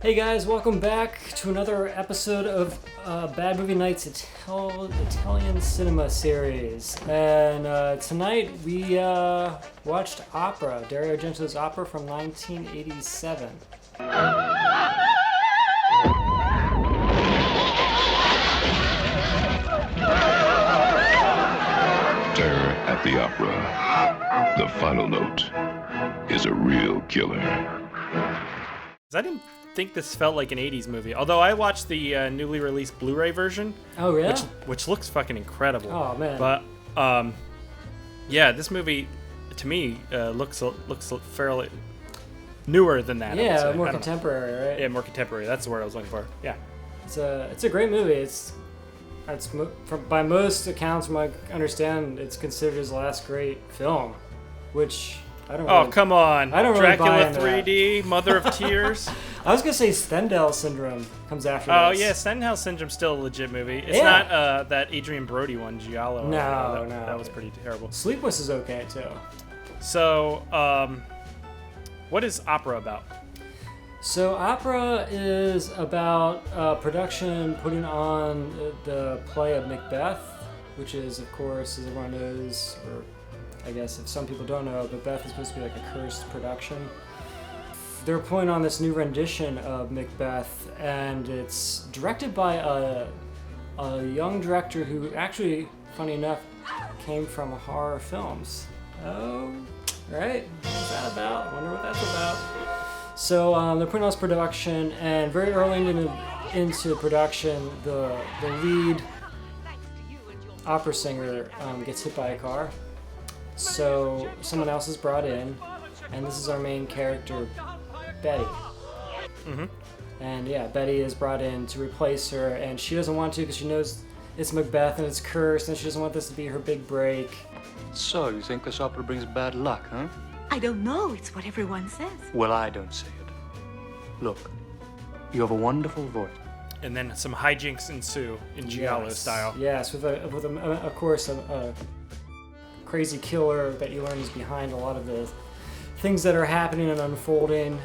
Hey guys, welcome back to another episode of Bad Movie Night's Italian Cinema series. And tonight we watched Opera, Dario Argento's Opera from 1987. Terror at the Opera. The final note is a real killer. I didn't think this felt like an 80s movie, although I watched the newly released Blu-ray version. Oh, really? Which looks fucking incredible. Oh, man. But, yeah, this movie, to me, looks fairly newer than that. Yeah, more contemporary, right? Yeah, more contemporary. That's the word I was looking for. Yeah. It's a great movie. It's by most accounts, from what I understand, it's considered his last great film, which I don't. Oh, come on! I don't really buy Dracula into 3D, Mother of Tears. I was gonna say Stendhal Syndrome comes after Oh this. yeah, Stendhal Syndrome's still a legit movie. It's Yeah. not that Adrian Brody one, Giallo. No. That was pretty terrible. Sleepless is okay too. So, what is Opera about? So Opera is about production putting on the play of Macbeth, which is, of course, as everyone knows, or I guess if some people don't know, Macbeth is supposed to be like a cursed production. They're putting on this new rendition of Macbeth, and it's directed by a young director who actually, funny enough, came from horror films. Oh, right? What's that about? I wonder what that's about. So they're putting on this production, and very early into production, the lead opera singer gets hit by a car. So someone else is brought in, and this is our main character, Betty. Mm-hmm. And yeah, Betty is brought in to replace her, and she doesn't want to because she knows it's Macbeth and it's cursed, and she doesn't want this to be her big break. So, you think this opera brings bad luck, huh? I don't know. It's what everyone says. Well, I don't say it. Look, you have a wonderful voice. And then some hijinks ensue in Giallo style. Yes, with of course a crazy killer that you learn is behind a lot of the things that are happening and unfolding.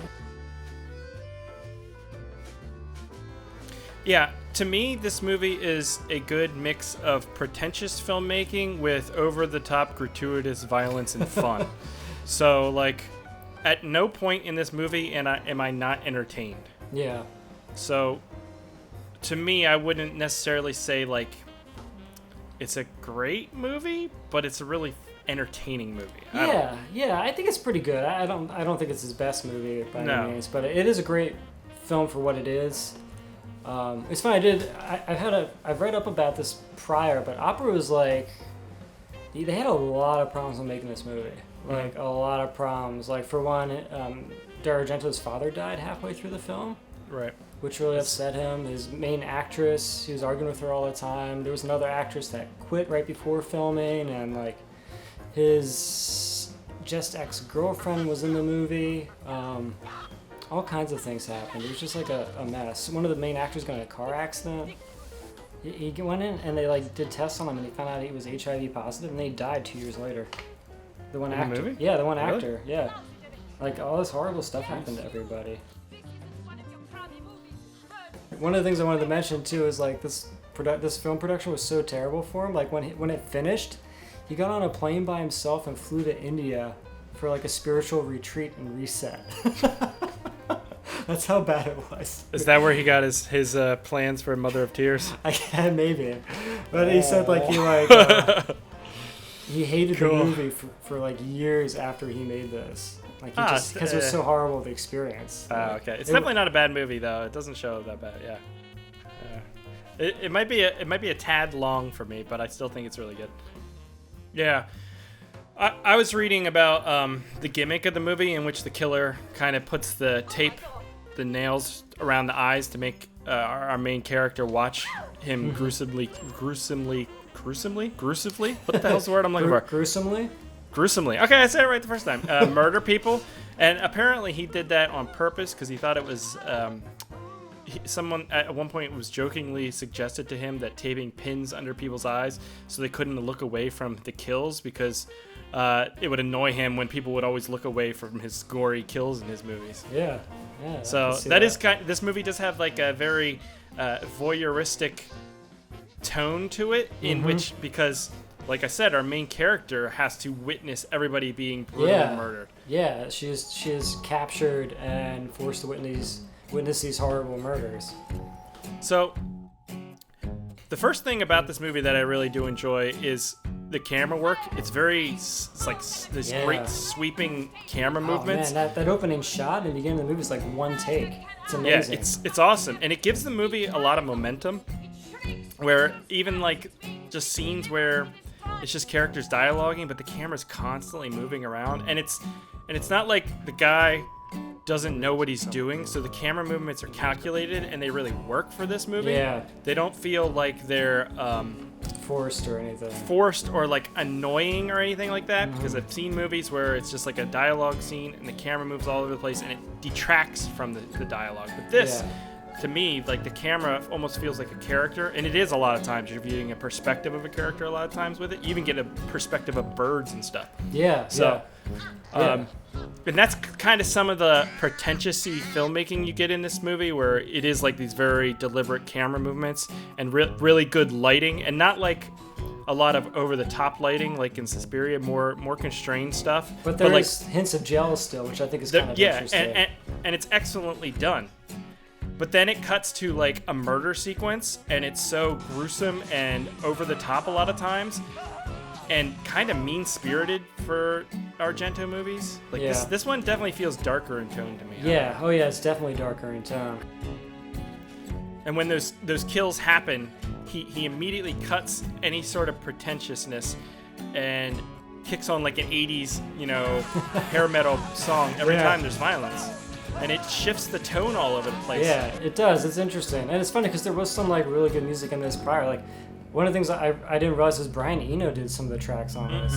Yeah, to me, this movie is a good mix of pretentious filmmaking with over-the-top gratuitous violence and fun. So, like, at no point in this movie am I not entertained. Yeah. So, to me, I wouldn't necessarily say, like, it's a great movie, but it's a really entertaining movie. Yeah, I think it's pretty good. I don't think it's his best movie by any means, but it is a great film for what it is. It's funny. I've read up about this prior, but Opera was like, they had a lot of problems with making this movie. Like a lot of problems. Like for one, Dario Argento's father died halfway through the film. Right. Which really upset him. His main actress, he was arguing with her all the time. There was another actress that quit right before filming, and like his just ex-girlfriend was in the movie. All kinds of things happened. It was just like a mess. One of the main actors got in a car accident. He went in and they like did tests on him, and they found out he was HIV positive, and they died 2 years later. The one actor. The movie? Yeah, the one Really? actor. Yeah. Like all this horrible stuff happened to everybody. One of the things I wanted to mention too is like this film production was so terrible for him. Like when it finished, he got on a plane by himself and flew to India for like a spiritual retreat and reset. That's how bad it was. Is that where he got his plans for Mother of Tears? Maybe, but he said like he hated the movie for like years after he made this. Like because it was so horrible the experience. Okay. It's definitely not a bad movie though. It doesn't show that bad. Yeah. It might be a tad long for me, but I still think it's really good. Yeah. I was reading about the gimmick of the movie in which the killer kind of puts the nails around the eyes to make our main character watch him gruesomely. What the hell's the word I'm looking for? Gruesomely. Okay, I said it right the first time. Murder people, and apparently he did that on purpose because he thought it was someone at one point was jokingly suggested to him that taping pins under people's eyes so they couldn't look away from the kills because it would annoy him when people would always look away from his gory kills in his movies. Yeah. So that is this movie does have like a very voyeuristic tone to it, in which, because like I said, our main character has to witness everybody being brutally murdered. Yeah, she is captured and forced to witness these horrible murders. So the first thing about this movie that I really do enjoy is the camera work. It's like this great sweeping camera movements. Oh man, that opening shot in the beginning of the movie is like one take. It's amazing. Yeah, it's awesome, and it gives the movie a lot of momentum. Where even like just scenes where it's just characters dialoguing, but the camera's constantly moving around, and it's not like the guy doesn't know what he's doing, so the camera movements are calculated and they really work for this movie. Yeah. They don't feel like they're forced or like annoying or anything like that, because I've seen movies where it's just like a dialogue scene and the camera moves all over the place and it detracts from the dialogue. But this, to me, like the camera almost feels like a character, and it is a lot of times. You're viewing a perspective of a character a lot of times with it. You even get a perspective of birds and stuff. Yeah. So, and that's kind of some of the pretentious-y filmmaking you get in this movie, where it is like these very deliberate camera movements and really good lighting, and not like a lot of over-the-top lighting like in Suspiria, more constrained stuff. But there's like hints of gel still, which I think is kind of interesting. And it's excellently done. But then it cuts to like a murder sequence, and it's so gruesome and over the top a lot of times, and kind of mean-spirited for Argento movies. Like this one definitely feels darker in tone to me. Yeah, oh yeah, it's definitely darker in tone. And when those kills happen, he immediately cuts any sort of pretentiousness and kicks on like an 80s, hair metal song every time there's violence. And it shifts the tone all over the place. Yeah, it does. It's interesting. And it's funny because there was some like really good music in this prior. Like one of the things I didn't realize is Brian Eno did some of the tracks on this.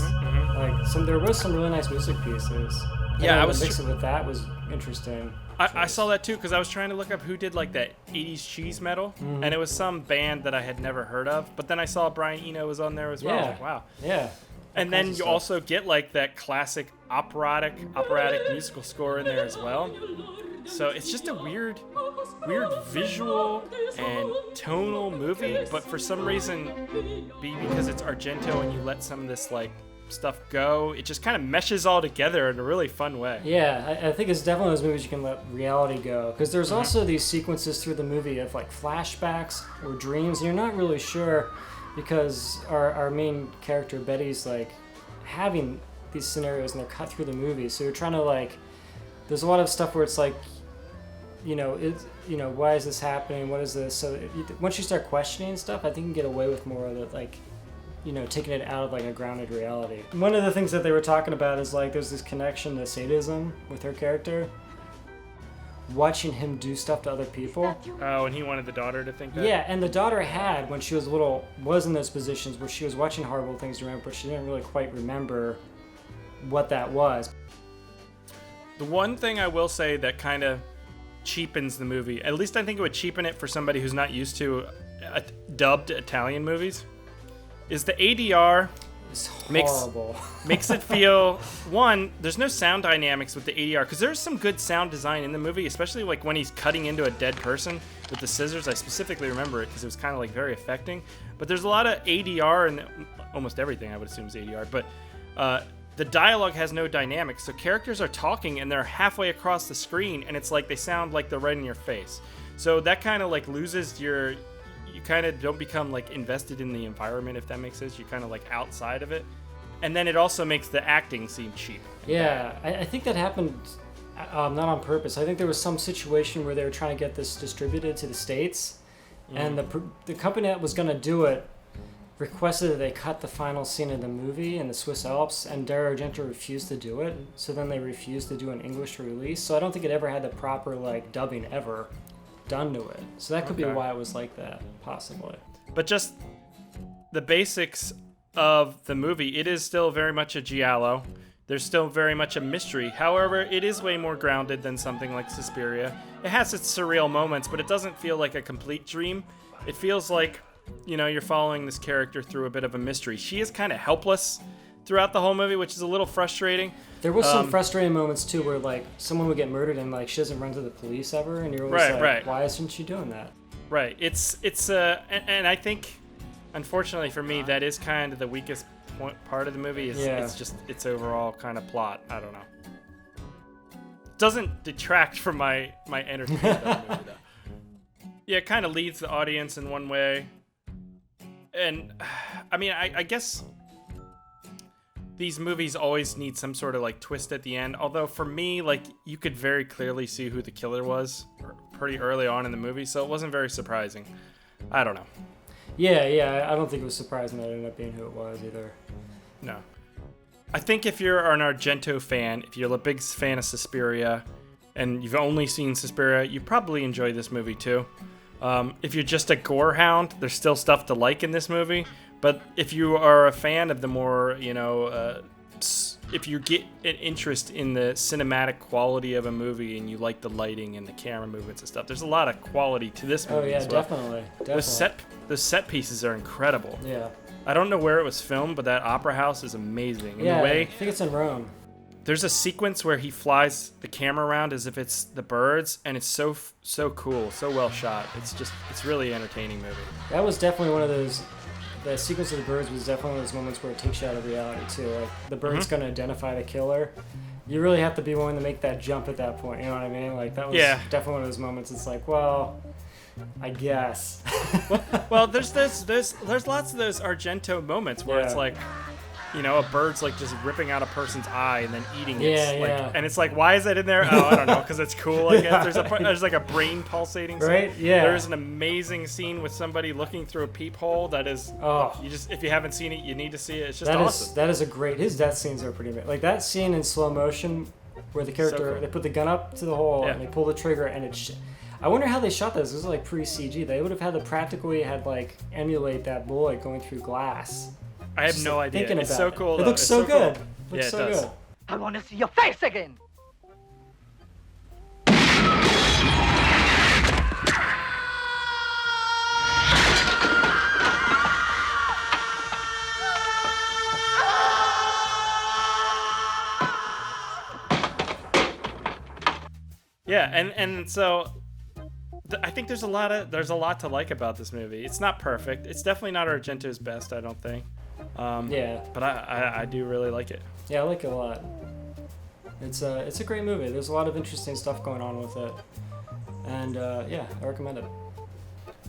Like there was some really nice music pieces. Yeah, I was mixing with that was interesting. I saw that too because I was trying to look up who did like that 80s cheese metal, and it was some band that I had never heard of. But then I saw Brian Eno was on there as well. I was like, wow. Yeah. And then you also get like that classic operatic musical score in there as well. So it's just a weird visual and tonal movie, but for some reason, because it's Argento and you let some of this like stuff go, it just kind of meshes all together in a really fun way. Yeah, I think it's definitely those movies you can let reality go, because there's also these sequences through the movie of like flashbacks or dreams, and you're not really sure, because our main character Betty's like having these scenarios and they're cut through the movie, so you're trying to like, there's a lot of stuff where it's like, why is this happening? What is this? So once you start questioning stuff, I think you can get away with more of it, like, taking it out of like a grounded reality. One of the things that they were talking about is like there's this connection to sadism with her character. Watching him do stuff to other people. Oh, and he wanted the daughter to think that? Yeah, and the daughter when she was little, was in those positions where she was watching horrible things to remember, but she didn't really quite remember what that was. The one thing I will say that kind of cheapens the movie, at least I think it would cheapen it for somebody who's not used to dubbed Italian movies, is the ADR. It's horrible. Makes it feel, one, there's no sound dynamics with the ADR, because there's some good sound design in the movie, especially like when he's cutting into a dead person with the scissors. I specifically remember it because it was kind of like very affecting. But there's a lot of ADR and almost everything I would assume is ADR, but the dialogue has no dynamics. So characters are talking and they're halfway across the screen, and it's like they sound like they're right in your face. So that kind of like loses you kind of don't become like invested in the environment, if that makes sense. You're kind of like outside of it. And then it also makes the acting seem cheap. Yeah, I think that happened not on purpose. I think there was some situation where they were trying to get this distributed to the States, and the company that was going to do it requested that they cut the final scene of the movie in the Swiss Alps, and Dario Argento refused to do it, so then they refused to do an English release. So I don't think it ever had the proper like dubbing ever done to it. So that could be why it was like that, possibly. But just the basics of the movie, it is still very much a giallo. There's still very much a mystery. However, it is way more grounded than something like Suspiria. It has its surreal moments, but it doesn't feel like a complete dream. It feels like, you're following this character through a bit of a mystery. She is kind of helpless throughout the whole movie, which is a little frustrating. There was some frustrating moments too, where like someone would get murdered and like she doesn't run to the police ever, and you're always like, why isn't she doing that? Right. And I think, unfortunately for me, that is kind of the weakest part of the movie. It's just its overall kind of plot. I don't know. Doesn't detract from my entertainment of the movie though. Yeah, it kind of leads the audience in one way, and I mean, I guess these movies always need some sort of like twist at the end. Although for me, like you could very clearly see who the killer was pretty early on in the movie, so it wasn't very surprising. I don't know. Yeah, I don't think it was surprising that it ended up being who it was either. No. I think if you're an Argento fan, if you're a big fan of Suspiria, and you've only seen Suspiria, you probably enjoy this movie too. If you're just a gore hound, there's still stuff to like in this movie. But if you are a fan of the more, if you get an interest in the cinematic quality of a movie and you like the lighting and the camera movements and stuff, there's a lot of quality to this movie as well. Definitely. The set pieces are incredible. Yeah. I don't know where it was filmed, but that opera house is amazing. And I think it's in Rome. There's a sequence where he flies the camera around as if it's the birds, and it's so cool, so well shot. It's really entertaining movie. That was definitely one of those. The sequence of the birds was definitely one of those moments where it takes you out of reality too. Like the bird's gonna identify the killer. You really have to be willing to make that jump at that point. You know what I mean? Like that was definitely one of those moments. It's like, well, I guess. well, there's lots of those Argento moments where it's like, a bird's like just ripping out a person's eye and then eating it. And it's like, why is that in there? Oh, I don't know, because it's cool, I guess. There's like a brain pulsating scene. Right? Yeah. There's an amazing scene with somebody looking through a peephole that is, if you haven't seen it, you need to see it. It's just awesome. That is a great, his death scenes are pretty amazing. Like that scene in slow motion where the character, they put the gun up to the hole and they pull the trigger and it's... I wonder how they shot this. This is like pre-CG. They would have had to practically emulate that bullet going through glass. I have no idea. It's so cool. It looks so good. It looks so good. I want to see your face again. Yeah, and so I think there's a lot to like about this movie. It's not perfect. It's definitely not Argento's best, I don't think. But I do really like it. Yeah, I like it a lot. It's a great movie. There's a lot of interesting stuff going on with it, and I recommend it.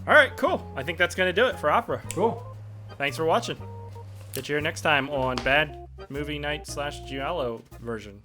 All right, cool. I think that's gonna do it for Opera. Cool. Thanks for watching. Catch you here next time on Bad Movie Night / Giallo version.